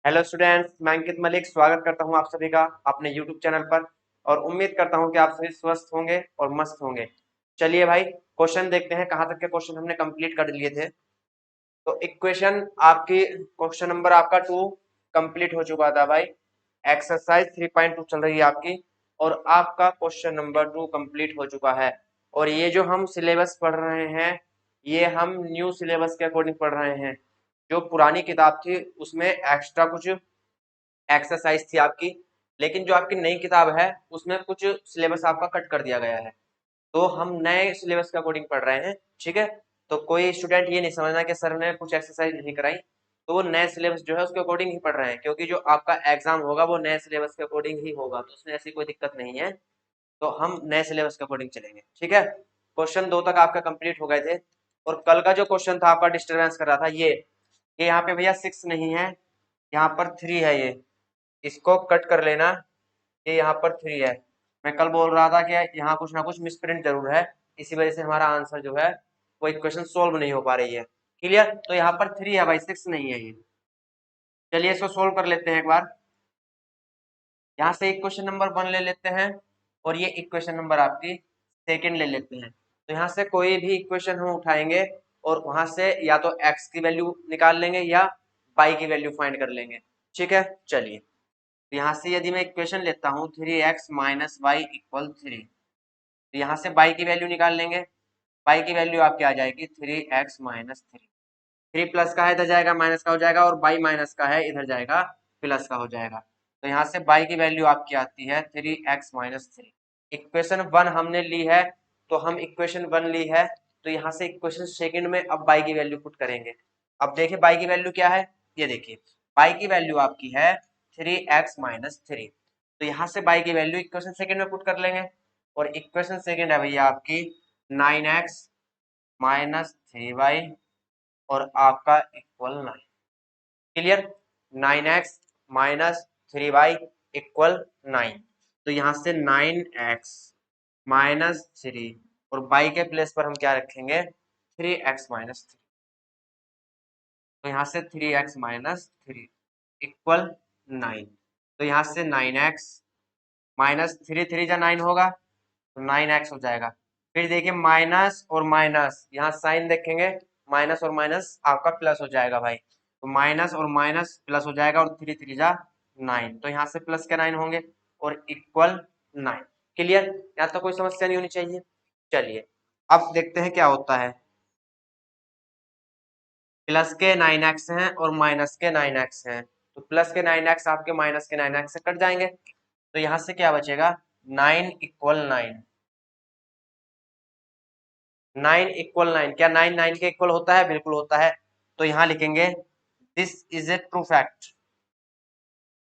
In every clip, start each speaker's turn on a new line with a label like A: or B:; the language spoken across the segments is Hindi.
A: हेलो स्टूडेंट्स, मैं अंकित मलिक स्वागत करता हूं आप सभी का अपने यूट्यूब चैनल पर। और उम्मीद करता हूं कि आप सभी स्वस्थ होंगे और मस्त होंगे। चलिए भाई, क्वेश्चन देखते हैं कहां तक के क्वेश्चन हमने कंप्लीट कर लिए थे। तो इक्वेशन आपकी क्वेश्चन नंबर आपका 2 कंप्लीट हो चुका था भाई। एक्सरसाइज 3.2 चल रही है आपकी और आपका क्वेश्चन नंबर 2 कंप्लीट हो चुका है। और ये जो हम सिलेबस पढ़ रहे हैं, ये हम न्यू सिलेबस के अकॉर्डिंग पढ़ रहे हैं। जो पुरानी किताब थी उसमें एक्स्ट्रा कुछ एक्सरसाइज थी आपकी, लेकिन जो आपकी नई किताब है उसमें कुछ सिलेबस आपका कट कर दिया गया है। तो हम नए सिलेबस के अकॉर्डिंग पढ़ रहे हैं, ठीक है। तो कोई स्टूडेंट ये नहीं समझना कि सर ने कुछ एक्सरसाइज नहीं कराई। तो वो नए सिलेबस जो है उसके अकॉर्डिंग ही पढ़ रहे हैं, क्योंकि जो आपका एग्जाम होगा वो नए सिलेबस के अकॉर्डिंग ही होगा, तो उसमें ऐसी कोई दिक्कत नहीं है। तो हम नए सिलेबस के अकॉर्डिंग चलेंगे, ठीक है। क्वेश्चन 2 तक आपका कंप्लीट हो गए थे। और कल का जो क्वेश्चन था आपका डिस्टर्बेंस कर रहा था, ये यहाँ पे भैया 6 नहीं है, यहाँ पर 3 है। ये इसको कट कर लेना, ये यहाँ पर 3 है। मैं कल बोल रहा था कि यहाँ कुछ ना कुछ मिसप्रिंट जरूर है, इसी वजह से हमारा आंसर जो है वो इक्वेशन सोल्व नहीं हो पा रही है। क्लियर? तो यहाँ पर 3 है भाई, 6 नहीं है ये। चलिए इसको सोल्व कर लेते हैं एक बार। यहाँ से इक्वेशन नंबर 1 ले लेते हैं और ये इक्वेशन नंबर आपकी सेकेंड ले लेते हैं। तो यहाँ से कोई भी इक्वेशन हम उठाएंगे और वहां से या तो x की वैल्यू निकाल लेंगे या y की वैल्यू फाइंड कर लेंगे, ठीक है। चलिए, तो यहाँ से यदि मैं इक्वेशन लेता हूँ 3x माइनस वाई इक्वल 3, तो यहाँ से y की वैल्यू निकाल लेंगे। y की वैल्यू आपकी आ जाएगी 3x माइनस 3। 3 प्लस का है इधर जाएगा, माइनस का हो जाएगा, और y माइनस का है इधर जाएगा, प्लस का हो जाएगा। तो यहाँ से y की वैल्यू आपकी आती है 3x माइनस 3। इक्वेशन 1 हमने ली है, तो हम इक्वेशन 1 ली है, तो यहाँ से इक्वेशन सेकंड में अब y की वैल्यू पुट करेंगे। अब देखिए y की वैल्यू क्या है, ये देखिए y की वैल्यू आपकी है 3x माइनस 3। तो यहाँ से y की वैल्यू इक्वेशन सेकंड में पुट कर लेंगे। और इक्वेशन सेकंड है भैया आपकी 9x माइनस 3y और आपका equal 9। Clear? 9x minus 3y equal 9। तो यहाँ से 9x माइनस 3 और y के प्लेस पर हम क्या रखेंगे, 3x माइनस 3। तो यहाँ से 3x माइनस 3 इक्वल 9। तो यहाँ से 9x माइनस 3, 3 जा 9 होगा, तो 9x हो जाएगा। फिर देखिए माइनस और माइनस, यहाँ साइन देखेंगे, माइनस और माइनस आपका प्लस हो जाएगा भाई। तो माइनस और माइनस प्लस हो जाएगा, और 3 3 जा 9, तो यहाँ से प्लस के 9 होंगे और इक्वल 9। क्लियर? यहाँ तो कोई समस्या नहीं होनी चाहिए। चलिए अब देखते हैं क्या होता है। प्लस के 9x हैं और माइनस के 9x हैं, तो प्लस के 9x आपके माइनस के 9x से कट जाएंगे। तो यहाँ से क्या बचेगा, 9 इक्वल 9। 9 इक्वल 9, क्या 9 9 के इक्वल होता है? बिल्कुल होता है। तो यहाँ लिखेंगे this is a true fact.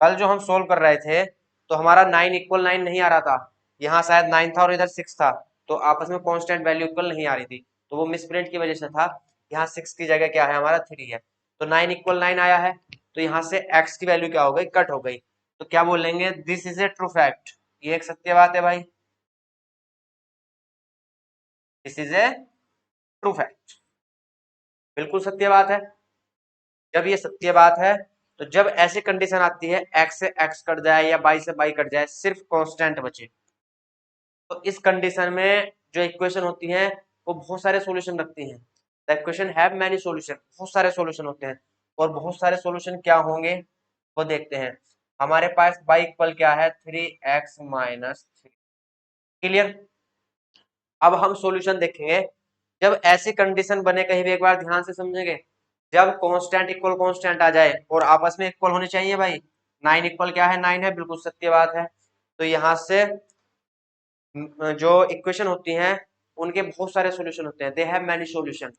A: कल जो हम सोल्व कर रहे थे तो हमारा 9 इक्वल 9 नहीं आ रहा था, यहाँ शायद 9 था और इधर 6 था, तो आपस में कांस्टेंट वैल्यू इक्वल नहीं आ रही थी, तो वो मिसप्रिंट की वजह से था। यहाँ 6 की जगह क्या है, हमारा 3 है। तो 9 इक्वल 9 आया है, तो यहाँ से x की वैल्यू क्या हो गई, कट हो गई। तो क्या बोलेंगे, this is a true fact. ये एक सत्य बात है भाई, this is a true fact, बिल्कुल सत्य बात है। जब ये सत्य बात है, तो जब ऐसी कंडीशन आती है x से x कट जाए या y से y कट जाए, सिर्फ कांस्टेंट बचे, तो इस कंडीशन में जो इक्वेशन होती है वो बहुत सारे सॉल्यूशन रखती हैं। The equation have many solution, बहुत सारे सॉल्यूशन होते हैं। और बहुत सारे सॉल्यूशन क्या होंगे वो देखते हैं। हमारे पास y इक्वल क्या है, 3x माइनस 3। क्लियर? अब हम सॉल्यूशन देखेंगे। जब ऐसी कंडीशन बने, कहीं भी एक बार ध्यान से समझेंगे, जब कांस्टेंट इक्वल कांस्टेंट आ जाए और आपस में इक्वल होने चाहिए भाई। 9 इक्वल क्या है, 9 है, बिल्कुल सत्य बात है। तो यहाँ से जो इक्वेशन होती हैं उनके बहुत सारे सॉल्यूशन होते हैं, दे हैव मैनी सॉल्यूशन।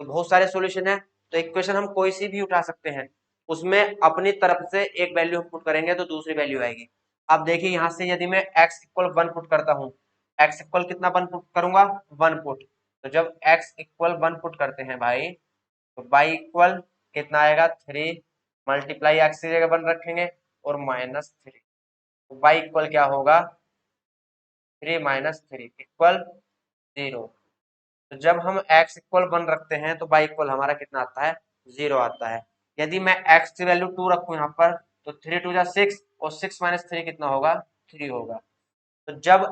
A: तो बहुत सारे सॉल्यूशन है, तो इक्वेशन हम कोई सी भी उठा सकते हैं, उसमें अपनी तरफ से एक वैल्यू पुट करेंगे तो दूसरी वैल्यू आएगी। अब देखिए यहाँ से यदि मैं x इक्वल 1 पुट करता हूँ, x इक्वल कितना 1 पुट करूंगा, 1 पुट। तो जब x इक्वल 1 पुट करते हैं भाई, तो y इक्वल कितना आएगा, 3 मल्टीप्लाई x की जगह 1 रखेंगे और माइनस 3। तो y इक्वल क्या होगा, 3 माइनस 3 इक्वल 0। तो जब हम x इक्वल 1 रखते हैं तो y इक्वल हमारा कितना आता है, 0 आता है। यदि मैं x की वैल्यू 2 रखूं यहाँ पर, तो 3 2 जा 6 और 6 माइनस 3 कितना होगा, 3 होगा। तो जब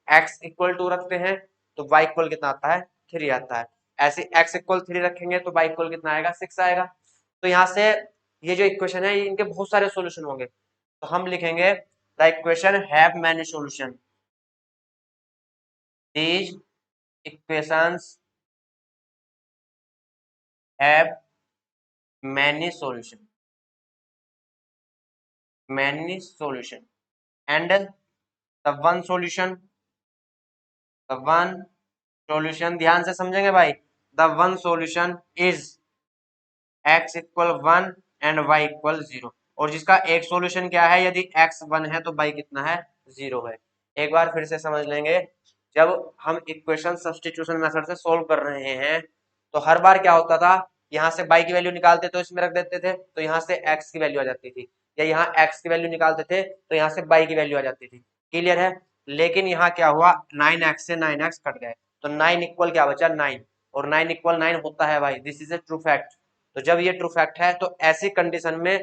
A: x इक्वल 2 रखते हैं तो y इक्वल कितना आता है, 3 आता है। ऐसे x इक्वल 3 रखेंगे तो y इक्वल कितना आएगा, 6 आएगा। तो यहाँ से ये जो इक्वेशन है इनके बहुत सारे सॉल्यूशन होंगे, तो हम लिखेंगे the equation have many solution, these equations have many solution, many solution and the one solution, the one solution ध्यान से समझेंगे भाई, the one solution is x equal 1 and y equal 0। और जिसका एक सॉल्यूशन क्या है, यदि x 1 है तो y कितना है, 0 है। एक बार फिर से समझ लेंगे, जब हम इक्वेशन सब्स्टिट्यूशन मेथड से सोल्व कर रहे हैं तो हर बार क्या होता था, यहाँ से y की वैल्यू निकालते तो इसमें रख देते थे तो यहाँ से x की वैल्यू आ जाती थी, या यहाँ x की वैल्यू निकालते थे तो यहाँ से y की वैल्यू आ जाती थी। क्लियर है। लेकिन यहाँ क्या हुआ, 9x से 9x कट गए तो 9 इक्वल क्या बचा, 9, और 9 इक्वल 9 होता है भाई, this is a true fact. तो जब ये ट्रू फैक्ट है तो ऐसी कंडीशन में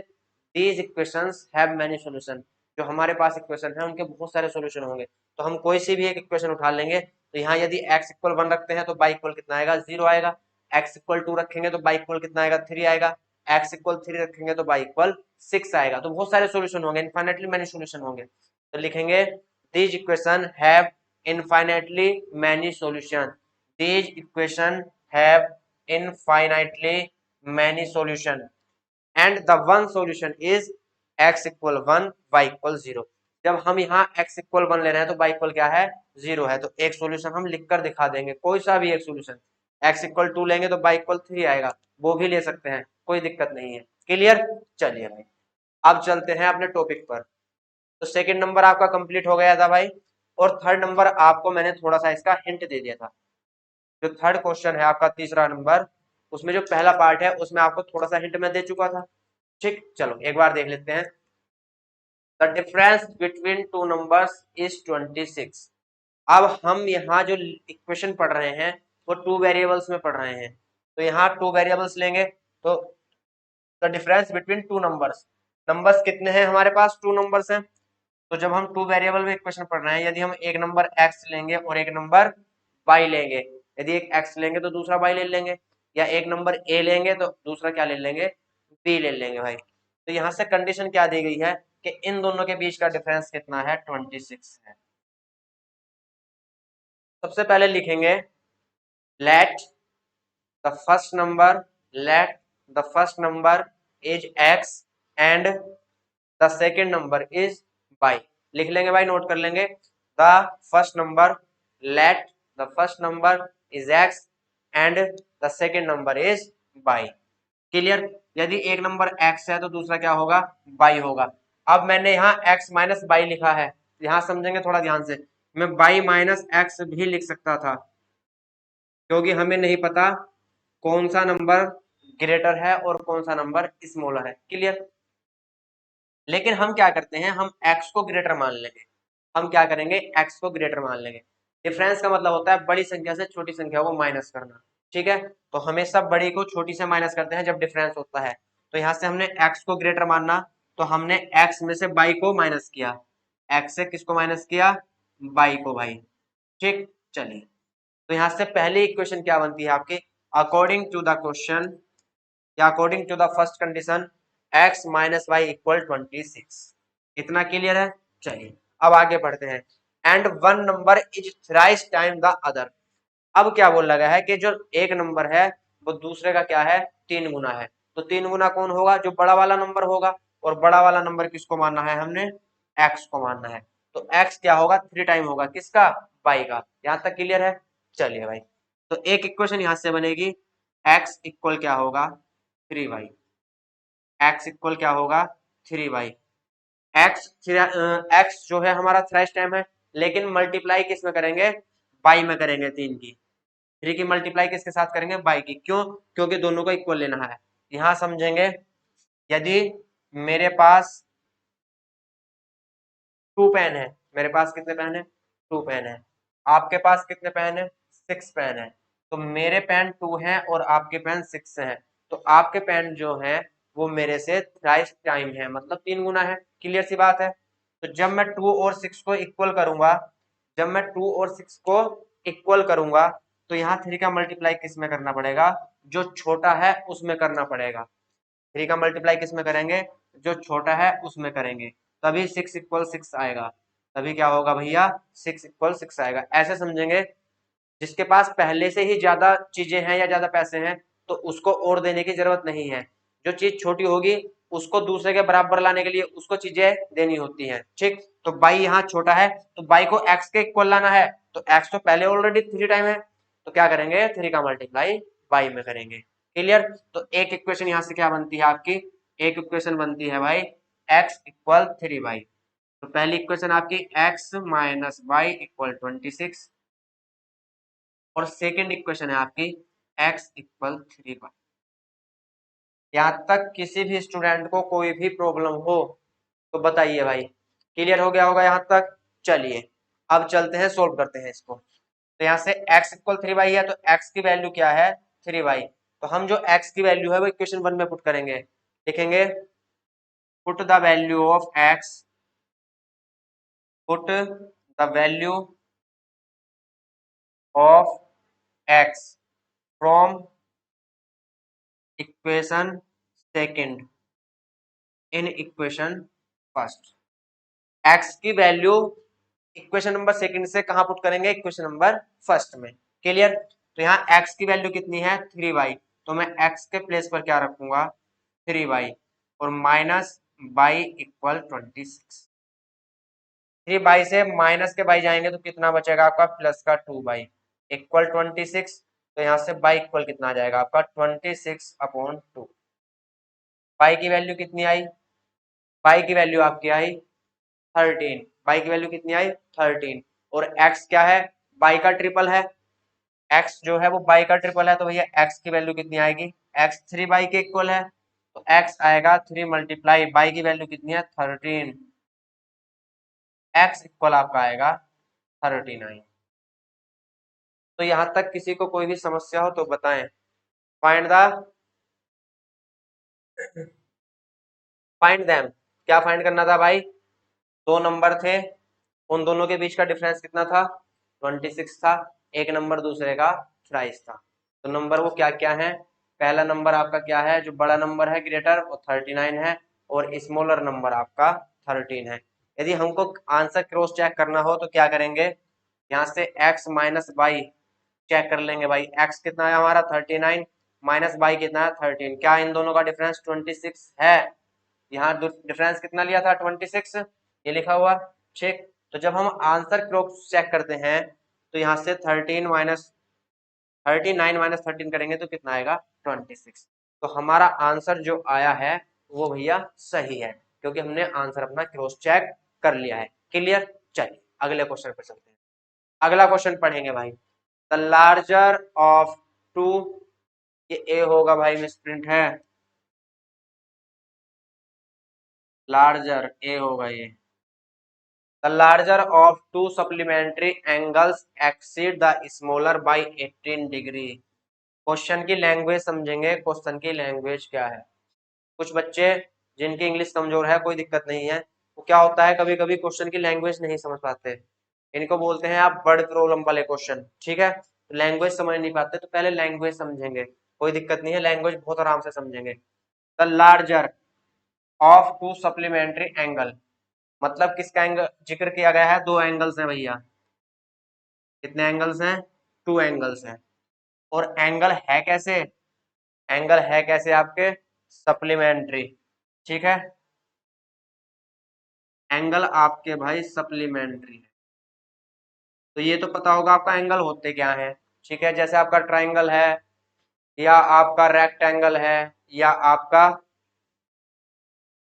A: these equations have many solution, जो हमारे पास इक्वेशन है उनके बहुत सारे सॉल्यूशन होंगे। तो हम कोई सी भी एक इक्वेशन उठा लेंगे, तो यहाँ यदि x इक्वल 1 रखते हैं तो y इक्वल कितना आएगा, 0 आएगा। x इक्वल 2 रखेंगे तो y इक्वल कितना आएगा, 3 आएगा। x इक्वल 3 रखेंगे तो y इक्वल 6 आएगा। तो बहुत सारे सॉल्यूशन होंगे, इनफाइनाइटली मैनी सॉल्यूशन होंगे। तो लिखेंगे these equation have infinitely many solution, these equation have infinitely many solution and the one solution is x equal 1 y equal 0। जब हम यहाँ x equal 1 ले रहे हैं तो y equal क्या है, 0 है। तो एक सॉल्यूशन हम लिखकर दिखा देंगे, कोई सा भी एक सॉल्यूशन। x equal 2 लेंगे तो y equal 3 आएगा, वो भी ले सकते हैं, कोई दिक्कत नहीं है। क्लियर। चलिए भाई अब चलते हैं अपने टॉपिक पर। तो सेकंड नंबर आपका कंप्लीट हो गया था भाई, और थर्ड नंबर आपको मैंने थोड़ा सा इसका हिंट दे दिया था। जो थर्ड क्वेश्चन है आपका तीसरा नंबर, उसमें जो पहला पार्ट है उसमें आपको थोड़ा सा हिंट मैं दे चुका था। ठीक, चलो एक बार देख लेते हैं। The difference between two numbers is 26। अब हम यहाँ जो इक्वेशन पढ़ रहे हैं वो टू वेरिएबल्स में पढ़ रहे हैं, तो यहाँ टू वेरिएबल्स लेंगे। तो the difference between two numbers, numbers कितने हैं हमारे पास, टू नंबर्स हैं। तो जब हम टू वेरिएबल में इक्वेशन पढ़ रहे हैं, यदि हम एक नंबर x लेंगे और एक नंबर y लेंगे, यदि एक x लेंगे तो दूसरा y ले लेंगे, या एक नंबर a लेंगे तो दूसरा क्या ले लेंगे, b ले लेंगे भाई। तो यहाँ से कंडीशन क्या दी गई है कि इन दोनों के बीच का डिफरेंस कितना है, 26 है। सबसे पहले लिखेंगे let the first number, late the first number is x and the second number is y। लिख लेंगे भाई, नोट कर लेंगे। The first number, late the first number is x and the second number is y। Clear. यदि एक नंबर x है तो दूसरा क्या होगा, y होगा। अब मैंने यहाँ x माइनस y लिखा है, यहाँ समझेंगे थोड़ा ध्यान से। मैं y माइनस x भी लिख सकता था, क्योंकि हमें नहीं पता कौन सा नंबर ग्रेटर है और कौन सा नंबर स्मॉलर है। क्लियर। लेकिन हम क्या करते हैं, हम x को ग्रेटर मान लेंगे। हम क्या करेंगे, x को ग्रेटर मान लेंगे। डिफरेंस का मतलब होता है बड़ी संख्या से छोटी संख्या को माइनस करना। ठीक है, तो हमेशा बड़ी को छोटी से माइनस करते हैं जब डिफरेंस होता है। तो यहाँ से हमने x को ग्रेटर मानना, तो हमने x में से y को माइनस किया। x से किसको माइनस किया, y को भाई। ठीक, चलिए। तो यहाँ से पहली इक्वेशन क्या बनती है आपकी, अकॉर्डिंग टू द क्वेश्चन या according to the first condition x minus y equal 26। इतना क्लियर है। चलिए अब आगे बढ़ते हैं। And one number is thrice time the other. अब क्या बोल लगा है कि जो एक नंबर है वो दूसरे का क्या है, 3 गुना है। तो 3 गुना कौन होगा, जो बड़ा वाला नंबर होगा। और बड़ा वाला नंबर किसको मानना है, हमने x को मानना है। तो x क्या होगा, 3 टाइम होगा किसका, y का। यहाँ तक क्लियर है। चलिए भाई, तो एक इक्वेशन यहां से बनेगी, x इक्वल क्या होगा, 3y। x इक्वल क्या होगा, 3y। x जो है हमारा थ्राइस टाइम है, लेकिन मल्टीप्लाई किस में करेंगे, y में करेंगे। 3 की 3 की मल्टीप्लाई किसके साथ करेंगे, y की। क्यों, क्योंकि दोनों को इक्वल लेना है। यहां समझेंगे, यदि मेरे पास 2 पेन है, मेरे पास कितने पेन है, 2 पेन है। आपके पास कितने पेन है, 6 पेन है। तो मेरे पेन 2 हैं और आपके पेन 6 हैं। तो आपके पेन जो है वो मेरे से थ्राइस टाइम है, मतलब 3 गुना है। क्लियर सी बात है। तो जब मैं 2 और 6 को इक्वल करूंगा, जब मैं 2 और 6 को इक्वल करूंगा, तो यहाँ 3 का मल्टीप्लाई किस में करना पड़ेगा, जो छोटा है उसमें करना पड़ेगा। 3 का मल्टीप्लाई किस में करेंगे, जो छोटा है उसमें करेंगे, तभी 6 इक्वल 6 आएगा। तभी क्या होगा भैया, 6 इक्वल 6 आएगा। ऐसे समझेंगे, जिसके पास पहले से ही ज्यादा चीजें हैं या ज्यादा पैसे हैं, तो उसको और देने की जरूरत नहीं है। जो चीज छोटी होगी उसको दूसरे के बराबर लाने के लिए उसको चीजें देनी होती हैं। ठीक, तो बाई यहाँ छोटा है, तो बाई को एक्स के इक्वल लाना है, तो एक्स तो पहले ऑलरेडी 3 टाइम है, तो क्या करेंगे, 3 का मल्टीप्लाई बाई में करेंगे। क्लियर। तो एक इक्वेशन यहाँ से क्या बनती है आपकी, एक इक्वेशन बनती है भाई एक्स इक्वल 3 बाई। तो पहली इक्वेशन आपकी एक्स माइनस वाई इक्वल 26, और सेकेंड इक्वेशन है आपकी x इक्वल 3 बाई। यहां तक किसी भी स्टूडेंट को कोई भी प्रॉब्लम हो तो बताइए भाई। क्लियर हो गया होगा यहाँ तक। चलिए अब चलते हैं, सोल्व करते हैं इसको। तो यहाँ से x इक्वल 3 बाई है, तो x की वैल्यू क्या है, 3 बाई। तो हम जो x की वैल्यू है वो इक्वेशन 1 में पुट करेंगे। लिखेंगे put the value of x, put the value of x from equation second in equation first. x की वैल्यू इक्वेशन नंबर सेकंड से कहां पुट करेंगे, इक्वेशन नंबर फर्स्ट में। क्लियर। तो यहाँ x की वैल्यू कितनी है, 3 बाई, तो मैं x के प्लेस पर क्या रखूंगा, 3 बाई, और माइनस बाई इक्वल 26। 3 बाई से माइनस के बाई जाएंगे तो कितना बचेगा आपका, प्लस का 2 बाई इक्वल 26। तो यहाँ से बाई इक्वल कितना आ जाएगा आपका, 26/2। बाई की वैल्यू कितनी आई, बाई की वैल्यू आपकी आई 13। बाई की वैल्यू कितनी आई, 13। और x क्या है, बाई का ट्रिपल है, x जो है वो बाई का ट्रिपल है, तो भैया x की वैल्यू कितनी आएगी, x 3 बाई के इक्वल है, तो x आएगा 3 मल्टीप्लाई बाई की वैल्यू कितनी है 13, x इक्वल आपका आएगा 39। तो यहां तक किसी को कोई भी समस्या हो तो बताएं। फाइंड द, फाइंड देम, क्या फाइंड करना था भाई, दो नंबर थे, उन दोनों के बीच का डिफरेंस कितना था, 26 था। एक नंबर दूसरे का थ्राइस था। तो नंबर वो क्या क्या है, पहला नंबर आपका क्या है, जो बड़ा नंबर है ग्रेटर, वो 39 है, और स्मॉलर नंबर आपका 13 है। यदि हमको आंसर क्रॉस चेक करना हो तो क्या करेंगे, यहाँ से x माइनस बाई चेक कर लेंगे भाई। x कितना है हमारा 39, माइनस बाई कितना है 13, क्या इन दोनों का डिफरेंस 26 है। यहाँ डिफरेंस कितना लिया था 26, ये लिखा हुआ। ठीक, तो जब हम आंसर क्रॉस चेक करते हैं तो यहाँ से 39 माइनस 13 करेंगे तो कितना आएगा 26। तो हमारा आंसर जो आया है वो भैया सही है, क्योंकि हमने आंसर अपना क्रॉस चेक कर लिया है। क्लियर। चलिए अगले क्वेश्चन पर चलते हैं। अगला क्वेश्चन पढ़ेंगे भाई, द लार्जर ऑफ टू, ये ए होगा भाई, मिसप्रिंट है, लार्जर ए होगा ये। The larger of two supplementary angles exceed the smaller by 18 degree. Question की लैंग्वेज समझेंगे, क्वेश्चन की लैंग्वेज क्या है। कुछ बच्चे जिनकी इंग्लिश कमजोर है, कोई दिक्कत नहीं है, वो क्या होता है कभी कभी क्वेश्चन की लैंग्वेज नहीं समझ पाते, इनको बोलते हैं आप बर्ड प्रॉब्लम वाले क्वेश्चन। ठीक है, तो लैंग्वेज समझ नहीं पाते तो पहले लैंग्वेज समझेंगे, कोई दिक्कत नहीं है, लैंग्वेज बहुत आराम से समझेंगे। The larger of to supplementary angle, मतलब किसका एंगल जिक्र किया गया है, दो एंगल्स हैं भैया। कितने एंगल्स हैं, टू एंगल्स हैं। और एंगल है कैसे, एंगल है कैसे आपके सप्लीमेंट्री। ठीक है, एंगल आपके भाई सप्लीमेंट्री है। तो ये तो पता होगा आपका एंगल होते क्या है। ठीक है, जैसे आपका ट्राइंगल है, या आपका रेक्टेंगल है, या आपका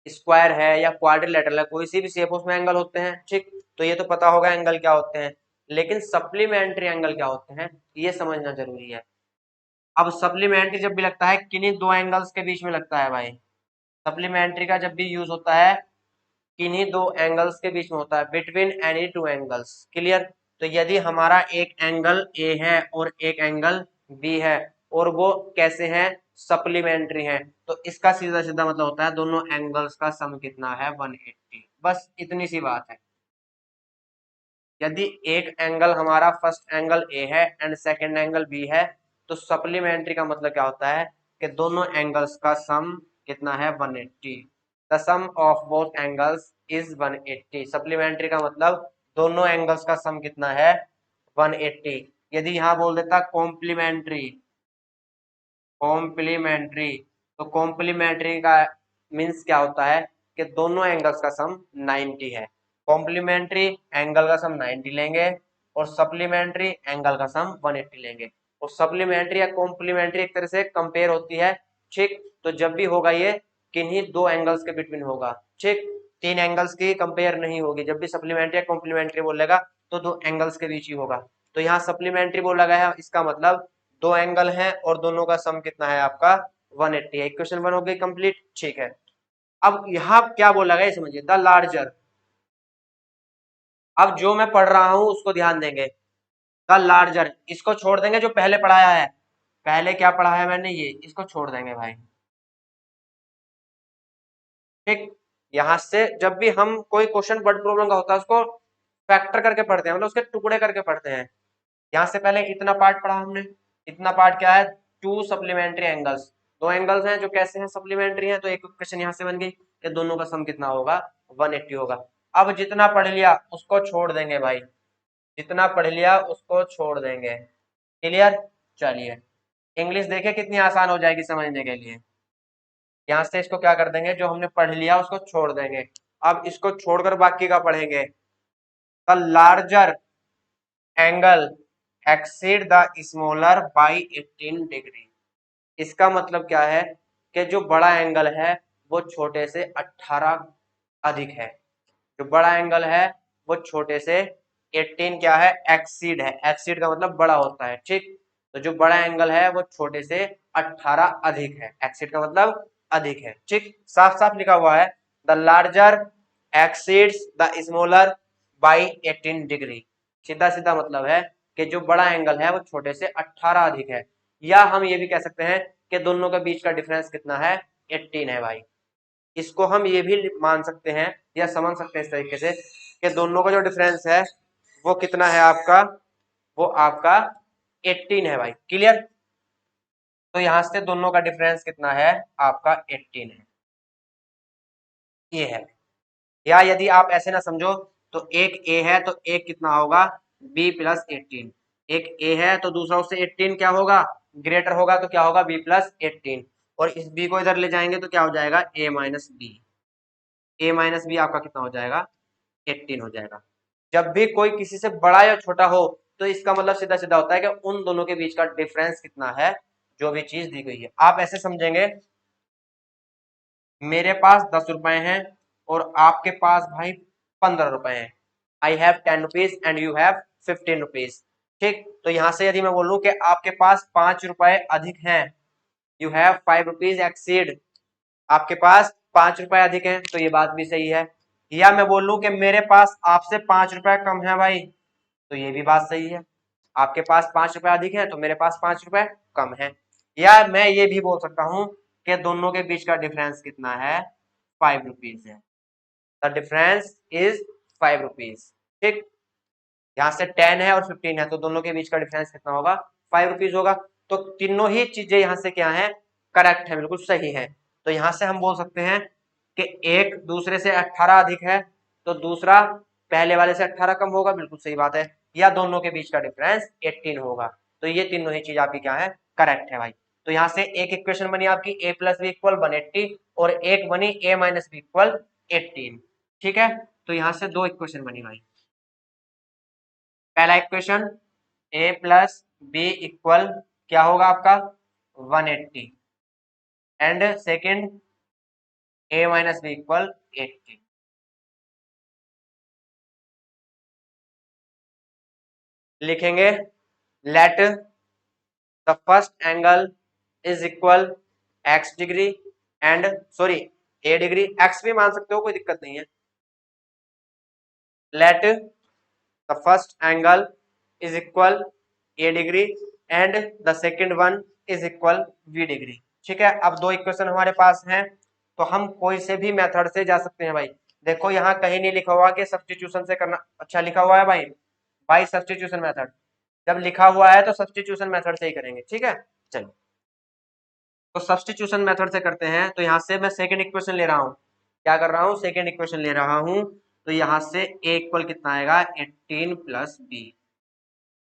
A: स्क्वायर है, या क्वाड्रिलेटरल है, कोई सी भी शेप उसमें एंगल होते हैं। ठीक, तो ये तो पता होगा एंगल क्या होते हैं, लेकिन सप्लीमेंट्री एंगल क्या होते हैं ये समझना जरूरी है। अब सप्लीमेंट्री जब भी लगता है किन्हीं दो एंगल्स के बीच में लगता है भाई, सप्लीमेंट्री का जब भी यूज होता है किन्हीं दो एंगल्स के बीच में होता है, between any two angles. Clear. तो यदि हमारा एक एंगल ए है और एक एंगल बी है, और वो कैसे हैं, सप्लीमेंट्री हैं, तो इसका सीधा सीधा मतलब होता है दोनों एंगल्स का सम कितना है 180। बस इतनी सी बात है। यदि एक एंगल हमारा फर्स्ट एंगल ए है एंड सेकंड एंगल बी है, तो सप्लीमेंट्री का मतलब क्या होता है कि दोनों एंगल्स का सम कितना है 180। The sum of both angles is 180। Supplementary का मतलब दोनों एंगल्स का सम कितना है 180। यदि यहां बोल देता कॉम्प्लीमेंट्री, कॉम्प्लीमेंट्री, तो कॉम्प्लीमेंट्री का मीन्स क्या होता है कि दोनों एंगल्स का सम 90 है। कॉम्प्लीमेंट्री एंगल का सम 90 लेंगे और सप्लीमेंट्री एंगल का सम 180 लेंगे। और सप्लीमेंट्री या कॉम्प्लीमेंट्री एक तरह से कंपेयर होती है, ठीक। तो जब भी होगा ये किन्हीं दो एंगल्स के बिटवीन होगा, ठीक। तीन एंगल्स की कंपेयर नहीं होगी। जब भी सप्लीमेंट्री या कॉम्प्लीमेंट्री बोलेगा तो दो एंगल्स के बीच ही होगा। तो यहाँ सप्लीमेंट्री बोला गया है, इसका मतलब दो एंगल हैं और दोनों का सम कितना है आपका 180 है। इक्वेशन 1 हो गई कंप्लीट, ठीक है। अब यहाँ क्या बोला गया समझिए, द लार्जर। अब जो मैं पढ़ रहा हूं उसको ध्यान देंगे। द लार्जर, इसको छोड़ देंगे जो पहले पढ़ाया है। पहले क्या पढ़ा है मैंने, ये इसको छोड़ देंगे भाई, ठीक। यहां से जब भी हम कोई क्वेश्चन वर्ड प्रॉब्लम का होता है उसको फैक्टर करके पढ़ते हैं, मतलब उसके टुकड़े करके पढ़ते हैं। यहाँ से पहले इतना पार्ट पढ़ा हमने। इतना पार्ट क्या है, टू सप्लीमेंट्री एंगल्स, दो एंगल्स हैं जो कैसे हैं सप्लीमेंट्री हैं। तो एक क्वेश्चन यहाँ से बन गई कि दोनों का सम कितना होगा 180 होगा। अब जितना पढ़ लिया उसको छोड़ देंगे भाई, जितना पढ़ लिया उसको छोड़ देंगे। क्लियर, चलिए इंग्लिश देखिए कितनी आसान हो जाएगी समझने के लिए। यहाँ से इसको क्या कर देंगे, जो हमने पढ़ लिया उसको छोड़ देंगे। अब इसको छोड़कर बाकी का पढ़ेंगे। The larger angle exceed the smaller by 18 degree. इसका मतलब क्या है कि जो बड़ा एंगल है वो छोटे से 18 अधिक है। जो बड़ा एंगल है वो छोटे से 18 क्या है, एक्सीड है। एक्सीड का मतलब बड़ा होता है, ठीक। तो जो बड़ा एंगल है वो छोटे से 18 अधिक है। एक्सीड का मतलब अधिक है, ठीक। साफ साफ लिखा हुआ है the larger exceeds the smaller by 18 degree. सीधा सीधा मतलब है कि जो बड़ा एंगल है वो छोटे से 18 अधिक है। या हम ये भी कह सकते हैं कि दोनों के बीच का डिफरेंस कितना है 18 है भाई। इसको हम ये भी मान सकते हैं या समझ सकते हैं इस तरीके से कि दोनों का जो डिफरेंस है वो कितना है आपका, वो आपका 18 है भाई। क्लियर, तो यहां से दोनों का डिफरेंस कितना है आपका 18 है, ये है। या यदि आप ऐसे ना समझो तो एक ए है तो एक कितना होगा बी प्लस 18। एक ए है तो दूसरा उससे 18 क्या होगा ग्रेटर होगा, तो क्या होगा बी प्लस 18। और इस बी को इधर ले जाएंगे तो क्या हो जाएगा ए माइनस बी। ए माइनस बी आपका कितना हो जाएगा 18 हो जाएगा। जब भी कोई किसी से बड़ा या छोटा हो तो इसका मतलब सीधा सीधा होता है कि उन दोनों के बीच का डिफरेंस कितना है, जो भी चीज दी गई है। आप ऐसे समझेंगे, मेरे पास 10 रुपए हैं और आपके पास भाई 15 रुपए हैं। I have 10 rupees and you have 15 rupees, ठीक। तो यहां से यदि मैं बोलूं कि आपके पास 5 रुपए अधिक हैं, यू हैव 5 रुपीज एक्सीड, आपके पास 5 रुपए अधिक हैं, तो ये बात भी सही है। या मैं बोलूं कि मेरे पास आपसे 5 रुपए कम है भाई, तो ये भी बात सही है। आपके पास 5 रुपए अधिक है तो मेरे पास 5 रुपए कम है। या मैं ये भी बोल सकता हूं कि दोनों के बीच का डिफरेंस कितना है 5 रुपीज है। द डिफरेंस इज 5 रुपीज, ठीक। यहाँ से 10 है और 15 है तो दोनों के बीच का डिफरेंस कितना होगा 5 रुपीज होगा। तो तीनों ही चीजें यहाँ से क्या है, करेक्ट है, बिल्कुल सही है। तो यहाँ से हम बोल सकते हैं कि एक दूसरे से 18 अधिक है तो दूसरा पहले वाले से 18 कम होगा, बिल्कुल सही बात है। या दोनों के बीच का डिफरेंस 18 होगा। तो ये तीनों ही चीज आपकी क्या है, करेक्ट है भाई। तो यहाँ से एक इक्वेशन बनी आपकी ए प्लस बी इक्वल 180 और एक बनी ए माइनस बी इक्वल 18, ठीक है। तो यहाँ से दो इक्वेशन बनी भाई। पहला equation A plus B equal क्या होगा आपका 180 and second A minus B equal 80। लिखेंगे let the first angle is equal x degree and sorry A degree, x भी मान सकते हो कोई दिक्कत नहीं है। Let the first angle is equal A degree and the second one is equal B degree. ठीक है, अब दो इक्वेशन हमारे पास हैं, तो हम कोई से भी मेथड से जा सकते हैं भाई। देखो यहाँ कहीं नहीं लिखा हुआ कि सब्स्टिट्यूशन से करना, अच्छा लिखा हुआ है भाई, बाई सब्स्टिट्यूशन मेथड। जब लिखा हुआ है तो सब्स्टिट्यूशन मेथड से ही करेंगे, ठीक है। चलो, तो सब्स्टिट्यूशन मेथड से करते हैं। तो यहाँ से मैं सेकंड इक्वेशन ले रहा हूँ, क्या कर रहा हूँ, सेकंड इक्वेशन ले रहा हूँ। तो यहाँ से ए इक्वल कितना आएगा, 18 प्लस बी,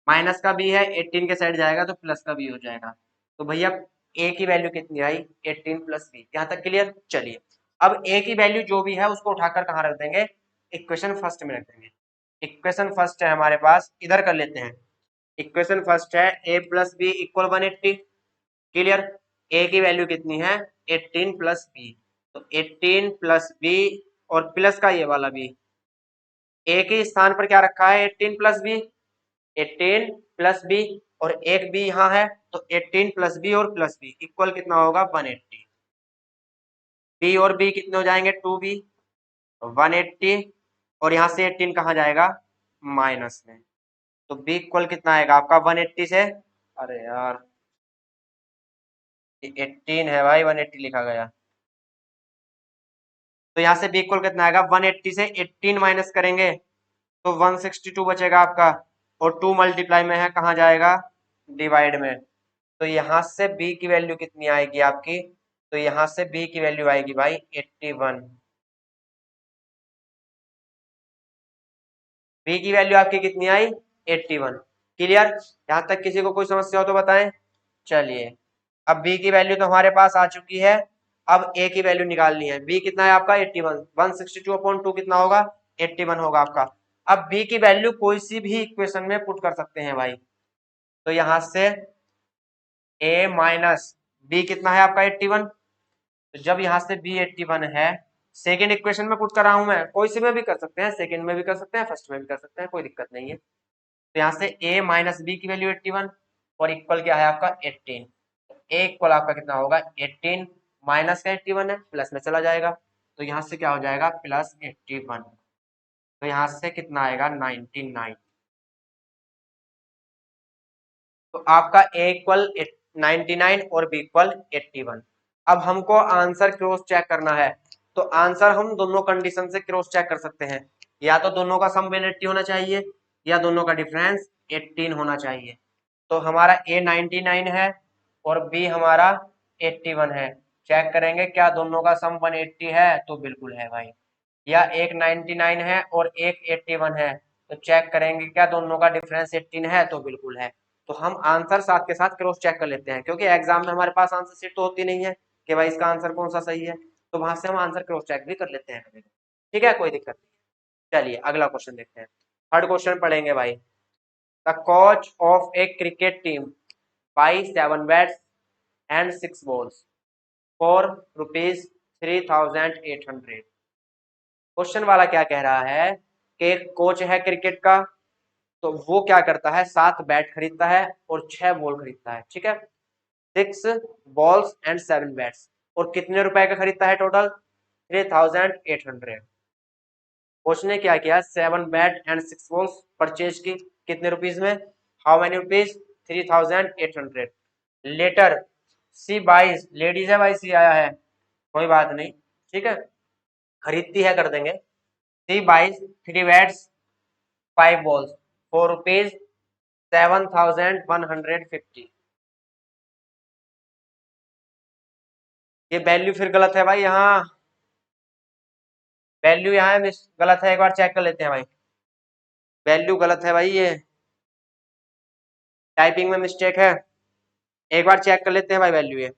A: माइनस का बी है, 18 के साइड जाएगा तो प्लस का बी हो जाएगा। तो भैया ए की वैल्यू कितनी आई, 18 प्लस बी, यहाँ तक क्लियर। चलिए, अब ए की वैल्यू जो भी है उसको उठाकर कहाँ रख देंगे, इक्वेशन फर्स्ट में रख देंगे। इक्वेशन फर्स्ट है हमारे पास, इधर कर लेते हैं। इक्वेशन फर्स्ट है ए प्लस बी इक्वल 180, क्लियर। ए की वैल्यू कितनी है, 18 प्लस बी, तो 18 प्लस बी और प्लस का ये वाला बी, ए के स्थान पर क्या रखा है, 18 प्लस बी, 18 प्लस बी, और एक बी यहाँ है, तो 18 प्लस बी और प्लस बी इक्वल कितना होगा, 180। बी और बी कितने हो जाएंगे, 2b, 180, और यहाँ से 18 कहाँ जाएगा, माइनस में। तो बी इक्वल कितना आएगा आपका, 180 से, अरे यार ये 18 है भाई, 180 लिखा गया। तो यहाँ से बी इक्वल कितना आएगा, 180 से 18 माइनस करेंगे तो 162 बचेगा आपका, और 2 मल्टीप्लाई में है, कहाँ जाएगा, डिवाइड में। तो यहाँ से b की वैल्यू कितनी आएगी आपकी, तो यहाँ से b की वैल्यू आएगी भाई 81। b की वैल्यू आपकी कितनी आई, 81, क्लियर। यहाँ तक किसी को कोई समस्या हो तो बताएं। चलिए, अब b की वैल्यू तो हमारे पास आ चुकी है, अब a की वैल्यू निकालनी है। b कितना है आपका, 81, 162 अपॉन 2 कितना होगा, 81 होगा आपका। अब b की वैल्यू कोई सी भी इक्वेशन में पुट कर सकते हैं भाई। तो यहाँ से a माइनस बी कितना है आपका, 81। तो जब यहाँ से बी 81 है, सेकेंड इक्वेशन में पुट कर रहा हूं मैं, कोई सी में भी कर सकते हैं, सेकेंड में भी कर सकते हैं, फर्स्ट में भी कर सकते हैं, कोई दिक्कत नहीं है। तो यहाँ से a माइनस बी की वैल्यू 81, और इक्वल क्या है आपका 18। ए इक्वल आपका कितना होगा, 18, माइनस का 81 है, प्लस में चला जाएगा, तो यहाँ से क्या हो जाएगा, प्लस 81। तो यहाँ से कितना आएगा, 99। तो आपका ए इक्वल 99 और बी इक्वल 81। अब हमको आंसर क्रॉस चेक करना है, तो आंसर हम दोनों कंडीशन से क्रॉस चेक कर सकते हैं। या तो दोनों का सम 180 होना चाहिए, या दोनों का डिफरेंस 18 होना चाहिए। तो हमारा ए 99 है और बी हमारा 81 है। चेक करेंगे क्या दोनों का सम 180 है, तो बिल्कुल है भाई। या एक 99 है और एक 81 है, तो चेक करेंगे क्या दोनों का डिफरेंस 18 है, तो बिल्कुल है। तो हम आंसर साथ के साथ क्रॉस चेक कर लेते हैं, क्योंकि एग्जाम में हमारे पास आंसर शीट तो होती नहीं है कि भाई इसका आंसर कौन सा सही है, तो वहां से हम आंसर क्रॉस चेक भी कर लेते हैं कभी। ठीक है, कोई दिक्कत नहीं। चलिए अगला क्वेश्चन देखते हैं। थर्ड क्वेश्चन पढ़ेंगे भाई। The coach of A cricket team by 7 bats and 6 balls for rupees 3800। Question वाला क्या कह रहा है कि एक कोच है क्रिकेट का, तो वो क्या करता है, 7 बैट खरीदता है और 6 बॉल खरीदता है, ठीक है, 6 बॉल्स एंड 7 बैट्स, और कितने रुपए का खरीदता है टोटल, 3800। कोच ने क्या किया, 7 बैट एंड 6 बॉल्स परचेज की, कितने रुपीज में, how many rupees, 3800। Letter C बाइज, लेडीज है भाई, सी आया है, कोई बात नहीं, ठीक है, खरीदती है कर देंगे। सी buys 3 bats 5 balls for rupees 7150। ये वैल्यू फिर गलत है भाई, यहाँ वैल्यू यहाँ गलत है, एक बार चेक कर लेते हैं भाई। वैल्यू गलत है भाई, ये टाइपिंग में मिस्टेक है, एक बार चेक कर लेते हैं भाई वैल्यू ये।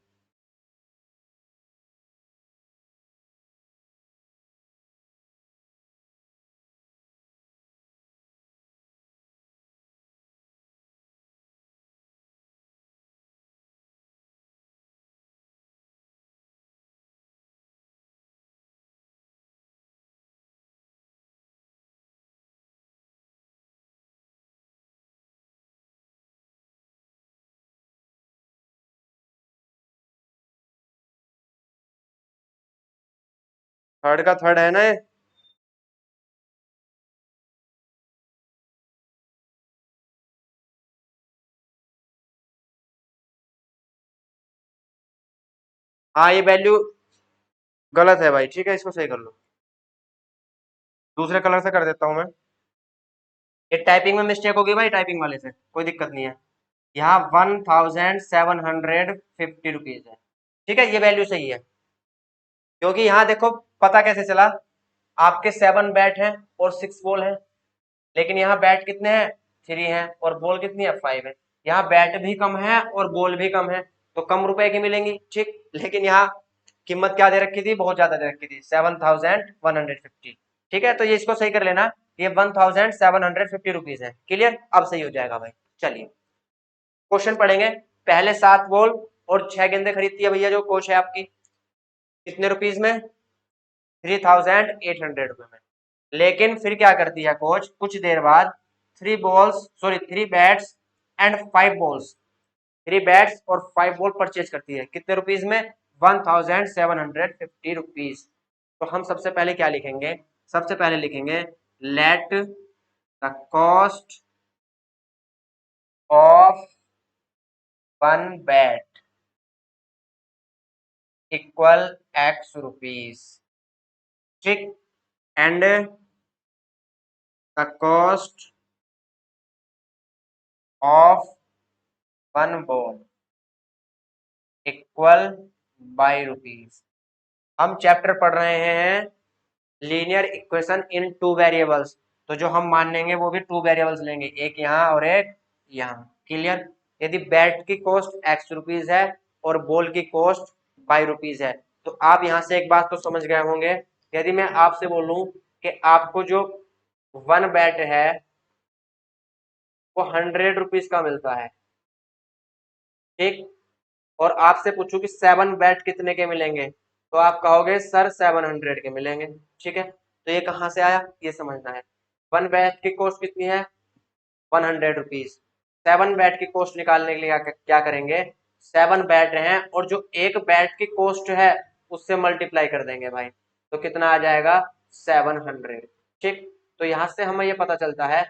A: थर्ड का थर्ड है ना ये। हाँ ये वैल्यू गलत है भाई, ठीक है इसको सही कर लो। दूसरे कलर से कर देता हूँ मैं। ये टाइपिंग में मिस्टेक होगी भाई, टाइपिंग वाले से कोई दिक्कत नहीं है। यहाँ 1750 रुपीज है, ठीक है ये वैल्यू सही है। क्योंकि यहाँ देखो पता कैसे चला, आपके 7 बैट हैं और 6 बॉल है, लेकिन यहाँ बैट कितने हैं 3 हैं और बॉल कितनी है 5 है। यहाँ बैट भी कम है और बॉल भी कम है, तो कम रुपए की मिलेंगी, ठीक। लेकिन यहाँ कीमत क्या दे रखी थी, बहुत ज्यादा दे रखी थी 7150, ठीक है। तो ये इसको सही कर लेना, ये 1750 है। क्लियर, अब सही हो जाएगा भाई। चलिए क्वेश्चन पढ़ेंगे। पहले 7 बॉल और 6 गेंदे खरीदती है भैया जो कोच है आपकी, कितने रुपीज में, 3800 रुपए में। लेकिन फिर क्या करती है कोच कुछ देर बाद, 3 बैट्स एंड 5 बॉल्स, 3 बैट्स और 5 बॉल परचेज करती है, कितने रुपीज में, 1750 रुपीज। तो हम सबसे पहले क्या लिखेंगे, सबसे पहले लिखेंगे let the cost of 1 bat equal x rupees, ठीक। And the cost of 1 ball equal y rupees. हम चैप्टर पढ़ रहे हैं लीनियर इक्वेशन इन 2 वेरिएबल्स, तो जो हम मान लेंगे वो भी 2 वेरिएबल्स लेंगे, एक यहाँ और एक यहाँ। क्लियर। यदि बैट की कॉस्ट x रुपीज है और बॉल की कॉस्ट बाई रुपीज है, तो आप यहाँ से एक बात तो समझ गए होंगे, यदि मैं आपसे बोलूं कि आपको जो 1 बैट है वो 100 रुपीज का मिलता है, ठीक। और आपसे पूछूं कि 7 बैट कितने के मिलेंगे, तो आप कहोगे सर 700 के मिलेंगे, ठीक है। तो ये कहाँ से आया ये समझना है। 1 बैट की कॉस्ट कितनी है 100 रुपीज। 7 बैट की कॉस्ट निकालने के लिए क्या करेंगे, 7 बैट हैं और जो एक बैट की कॉस्ट है उससे मल्टीप्लाई कर देंगे भाई, तो कितना आ जाएगा 700, ठीक। तो यहाँ से हमें ये पता चलता है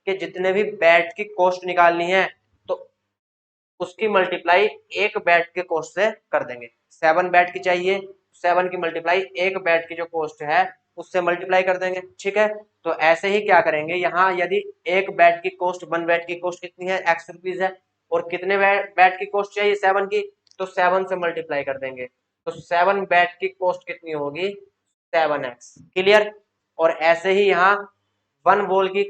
A: कि जितने भी बैट की कॉस्ट निकालनी है तो उसकी मल्टीप्लाई एक बैट के कॉस्ट से कर देंगे। 7 बैट की चाहिए, 7 की मल्टीप्लाई एक बैट की जो कॉस्ट है उससे मल्टीप्लाई कर देंगे, ठीक है। तो ऐसे ही क्या करेंगे, यहाँ यदि एक बैट की कॉस्ट 1 बैट की कॉस्ट कितनी है x रुपीज है, और कितने बैट की कॉस्ट चाहिए 7 की, तो 7 से मल्टीप्लाई कर देंगे, तो 7 बैट की कॉस्ट कितनी होगी 7x। क्लियर। और ऐसे ही यहाँ 1 बॉल की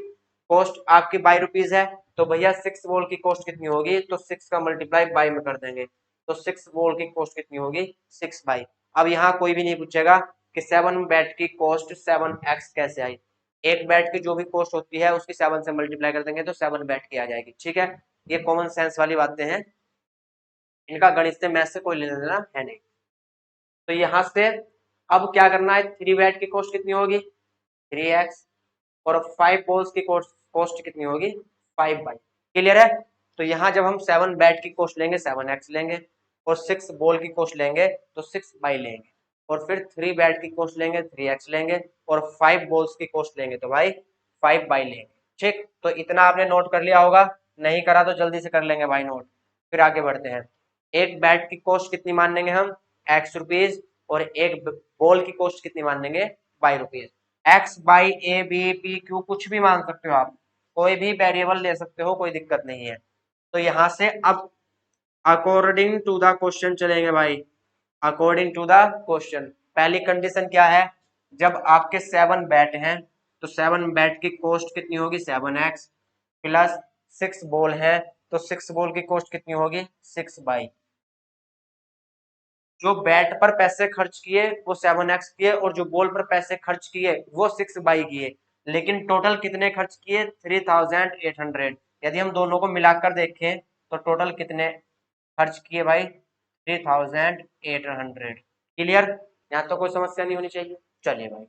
A: कॉस्ट आपकी बाई रुपीज है, तो भैया 6 बॉल की कॉस्ट कितनी होगी, तो 6 का मल्टीप्लाई बाई में कर देंगे, तो 6 बॉल की कॉस्ट कितनी होगी 6 बाई। अब यहाँ कोई भी नहीं पूछेगा कि 7 बैट की कॉस्ट 7x कैसे आई, एक बैट की जो भी कॉस्ट होती है उसकी 7 से मल्टीप्लाई कर देंगे तो 7 बैट की आ जाएगी, ठीक है। ये कॉमन सेंस वाली बातें हैं, इनका गणित से मैथ से कोई लेना देना है नहीं। तो यहाँ से अब क्या करना है, 3 बैट की कॉस्ट कितनी होगी 3x, और 5 बॉल्स की कॉस्ट कितनी होगी 5 बाई। क्लियर है। तो यहाँ जब हम 7 बैट की कॉस्ट लेंगे 7x लेंगे, और 6 बॉल की कॉस्ट लेंगे तो 6 बाई लेंगे, और फिर 3 बैट की कॉस्ट लेंगे 3x लेंगे, और 5 बॉल्स की कॉस्ट लेंगे तो भाई 5 बाई लेंगे, ठीक। तो इतना आपने नोट कर लिया होगा, नहीं करा तो जल्दी से कर लेंगे भाई नोट। फिर आगे बढ़ते हैं, एक बैट की कॉस्ट कितनी मान लेंगे हम x रुपीज, और एक बॉल की कॉस्ट कितनी मान लेंगे by rupees. X by A B P Q कुछ भी मान सकते हो आप, कोई भी वेरिएबल ले सकते हो, कोई दिक्कत नहीं है। तो यहां से अब अकॉर्डिंग टू द क्वेश्चन चलेंगे भाई, अकॉर्डिंग टू द क्वेश्चन। पहली कंडीशन क्या है, जब आपके 7 बैट हैं तो 7 बैट की कॉस्ट कितनी होगी 7x, प्लस 6 बॉल है तो 6 बॉल की कॉस्ट कितनी होगी 6 बाई। जो बैट पर पैसे खर्च किए वो 7x किए, और जो बॉल पर पैसे खर्च किए वो 6 बाई किए, लेकिन टोटल कितने खर्च किए 3800। यदि हम दोनों को मिलाकर देखें तो टोटल कितने खर्च किए भाई 3800। क्लियर, यहाँ तो कोई समस्या नहीं होनी चाहिए। चलिए भाई,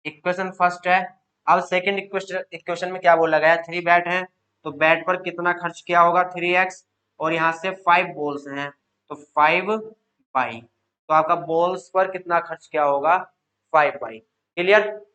A: इक्वेशन फर्स्ट है। अब सेकंड इक्वेशन में क्या बोला गया, 3 बैट है तो बैट पर कितना खर्च किया होगा 3x, और यहाँ से 5 बॉल्स हैं तो 5 बाई, तो आपका बॉल्स पर कितना खर्च किया होगा 5 बाई। क्लियर।